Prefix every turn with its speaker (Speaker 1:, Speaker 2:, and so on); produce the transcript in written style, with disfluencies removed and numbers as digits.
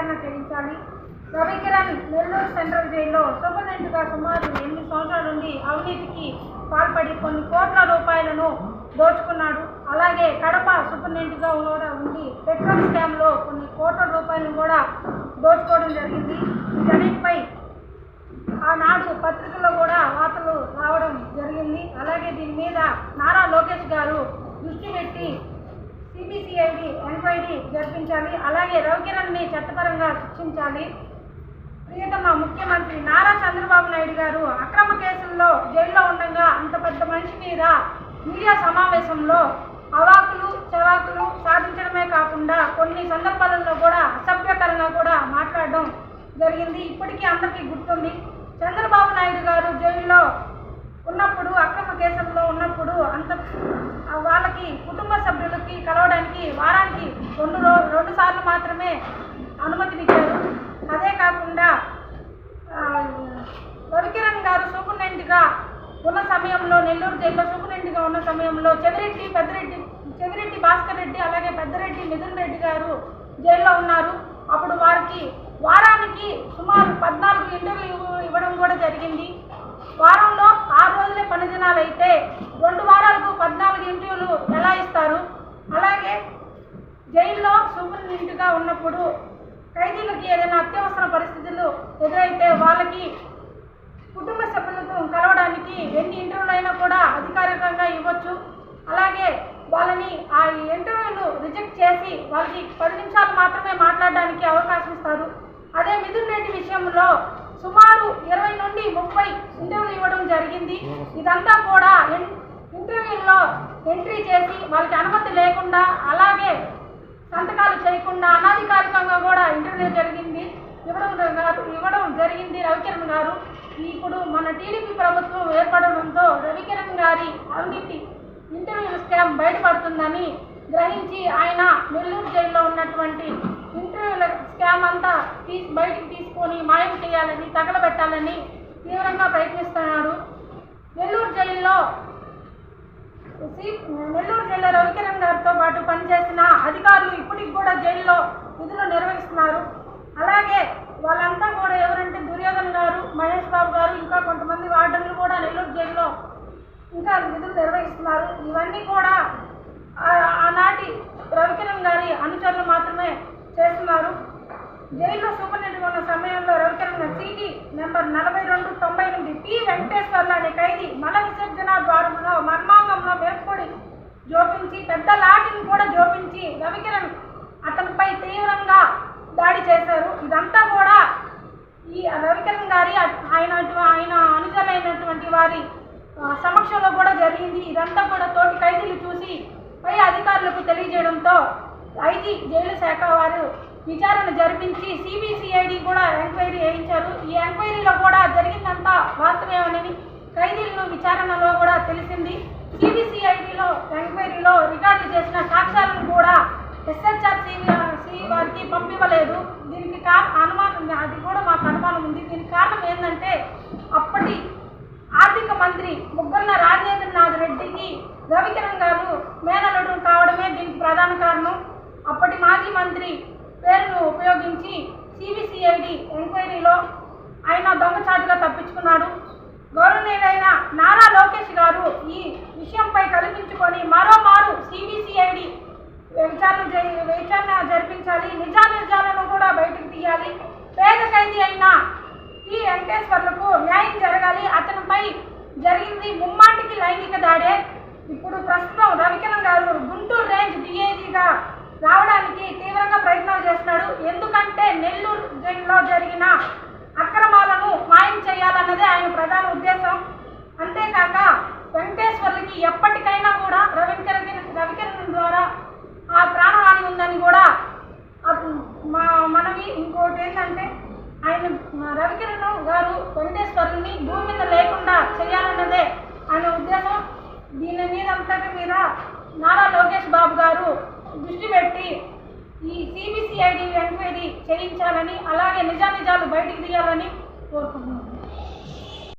Speaker 1: విచారణ చేయించాలి. రవికిరణ్ నెల్లూరు సెంట్రల్ జైల్లో సూపరింటెండెంట్గా సుమారు 8 సంవత్సరాల నుండి అవినీతికి పాల్పడి కొన్ని కోట్ల రూపాయలను దోచుకున్నాడు. అలాగే కడప సూపరింటెండెంట్గా కూడా ఉండి పెట్రోల్ స్కామ్లో కొన్ని కోట్ల రూపాయలను కూడా దోచుకోవడం జరిగింది. వీటన్నిటిపై ఆనాడు పత్రికల్లో కూడా వార్తలు రావడం జరిగింది. అలాగే దీని మీద నారా లోకేష్ గారు దృష్టి పెట్టి సిబిసిఐడి ఎంక్వైరీ జరిపించాలి. అలాగే రవికిరణ్ని చట్టపరంగా శిక్షించాలి. ప్రియతమ ముఖ్యమంత్రి నారా చంద్రబాబు నాయుడు గారు అక్రమ కేసుల్లో జైల్లో ఉండగా అంత పెద్ద మనిషి మీద మీడియా సమావేశంలో అవాకులు చవాకులు సాధించడమే కాకుండా కొన్ని సందర్భాలలో కూడా అసభ్యకరంగా కూడా మాట్లాడడం జరిగింది. ఇప్పటికీ అందరికీ గుర్తుంది. చంద్రబాబు నాయుడు గారు జైల్లో ఉన్నప్పుడు అక్రమ కేసుల్లో ఉన్నప్పుడు వాళ్ళకి కుటుంబ సభ్యులకి కలవడానికి వారానికి 2 సార్లు మాత్రమే అనుమతినిచ్చారు. అదే కాకుండా రవికిరణ్ గారు సూపరింటెండెంట్గా ఉన్న సమయంలో నెల్లూరు జైల్లో సూపరింటెండెంట్గా ఉన్న సమయంలో చెవిరెడ్డి భాస్కర్ రెడ్డి అలాగే పెద్దరెడ్డి మిథున్ రెడ్డి గారు జైల్లో ఉన్నారు. అప్పుడు వారికి వారానికి సుమారు 14 ఇంటర్వ్యూ ఇవ్వడం కూడా జరిగింది. వారంలో 6 రోజులే పని దినాలు అయితే 2 వారాలకు 14 ఇంటర్వ్యూలు ఎలా ఇస్తారు? అలాగే జైల్లో సూపరింటెండెంట్గా ఉన్నప్పుడు ఖైదీలకి ఏదైనా అత్యవసర పరిస్థితులు ఎదురైతే వాళ్ళకి కుటుంబ సభ్యులతో కలవడానికి ఎన్ని ఇంటర్వ్యూలు అయినా కూడా అధికారికంగా ఇవ్వచ్చు. అలాగే వాళ్ళని ఆ ఇంటర్వ్యూలు రిజెక్ట్ చేసి వాళ్ళకి 10 నిమిషాలు మాత్రమే మాట్లాడడానికి అవకాశం ఇస్తారు. అదే మిథున్ రెడ్డి విషయంలో సుమారు 20 నుండి 30 ఇంటర్వ్యూలు ఇవ్వడం జరిగింది. ఇదంతా కూడా ఇంటర్వ్యూల్లో ఎంట్రీ చేసి వాళ్ళకి అనుమతి లేకుండా అలాగే సంతకాలు చేయకుండా అనధికారికంగా కూడా ఇంటర్వ్యూ ఇవ్వడం జరిగింది రవికిరణ్ గారు. ఇప్పుడు మన టీడీపీ ప్రభుత్వం ఏర్పడడంతో రవికిరణ్ గారి అవినీతి ఇంటర్వ్యూ స్కామ్ బయటపడుతుందని గ్రహించి ఆయన నెల్లూరు జైల్లో ఉన్నటువంటి ఇంటర్వ్యూల స్కామ్ అంతా బయటికి తీసుకొని మాయం చేయాలని తగలబెట్టాలని తీవ్రంగా ప్రయత్నిస్తున్నాడు. నెల్లూరు జైల్లో రవికిరణ్ గారితో పాటు పనిచేసిన అధికారులు ఇప్పటికి కూడా జైల్లో విధులు నిర్వహిస్తున్నారు. అలాగే వాళ్ళంతా కూడా ఎవరంటే దుర్యోధన్ గారు, మహేష్ బాబు గారు, ఇంకా కొంతమంది వార్డన్లు కూడా నెల్లూరు జైల్లో ఇంకా విధులు నిర్వహిస్తున్నారు. ఇవన్నీ కూడా ఆనాటి రవికిరణ్ గారి అనుచరులు మాత్రమే చేస్తున్నారు. జైల్లో సూపరింటెండెంట్గా ఉన్న సమయంలో Ravikiran city number 4298 P Venkateswarlu అనే ఖైదీ మల విసర్జన ద్వారంలో మర్మాంగంలో మెరుపుడి జోపించి పెద్ద లాఠీని కూడా జోపించి రవికిరణ్ అతనిపై తీవ్రంగా దాడి చేశారు. ఇదంతా కూడా ఈ రవికిరణ్ గారి ఆయన అనుచరులైనటువంటి వారి సమక్షంలో కూడా జరిగింది. ఇదంతా కూడా తోటి ఖైదీలు చూసి పై అధికారులకు తెలియజేయడంతో ఐజీ జైలు శాఖ వారు విచారణ జరిపించి సిబిసిఐడి కూడా ఎంక్వైరీ చేయించారు. ఈ ఎంక్వైరీలో కూడా జరిగిందంతా వాస్తవమేనని ఖైదీలను విచారణలో కూడా తెలిసింది. సిబిసిఐడిలో ఎంక్వైరీలో రికార్డులు చేసిన సాక్ష్యాలను కూడా ఎస్హెచ్ఆర్సి వారికి పంపివ్వలేదు. దీనికి అనుమానం, అది కూడా మాకు అనుమానం ఉంది. దీనికి కారణం ఏంటంటే అప్పటి ఆర్థిక మంత్రి బుగ్గన రాజేంద్రనాథ్ రెడ్డికి రవికిరణ్ గారు మేనల్లుడు కావడమే దీనికి ప్రధాన కారణం. అప్పటి మాజీ మంత్రి పేరును ఉపయోగించి సిబిసిఐడి ఎంక్వైరీలో ఆయన దొంగచాటుగా తప్పించుకున్నాడు. గౌరవనీయులైన నారా లోకేష్ గారు ఈ విషయంపై కల్పించుకొని మరోమారు సిబిసిఐడి విచారణ జరిపించాలి. నిజాలను కూడా బయటకు తీయాలి. పేద ఖైదీ అయిన ఈ వెంకటేశ్వర్లకు న్యాయం జరగాలి. అతనిపై జరిగింది ముమ్మాటికి లైంగిక దాడే. ఇప్పుడు ప్రస్తుతం రవికిరణ్ గారు గుంటూరు రేంజ్ డిఐజీగా రావడానికి తీవ్రంగా ప్రయత్నాలు చేస్తున్నాడు. ఎందుకంటే నెల్లూరు జైల్లో జరిగిన అక్రమాలను మాయం చేయాలన్నదే ఆయన ప్రధాన ఉద్దేశం. అంతేకాక వెంకటేశ్వర్లకి ఎప్పటికైనా కూడా రవికిరణ్ ద్వారా ఆ ప్రాణహాని ఉందని కూడా మనవి. ఇంకోటి ఏంటంటే ఆయన రవికిరణ్ గారు వెంకటేశ్వర్లని భూమి మీద లేకుండా చేయాలన్నదే ఆయన ఉద్దేశం. దీని మీద నారా లోకేష్ బాబు గారు దృష్టి పెట్టి ఈ సిబిసిఐడి ఎంక్వైరీ చేయించాలని అలాగే నిజాలు బయటికి తీయాలని కోరుకుంటున్నాను.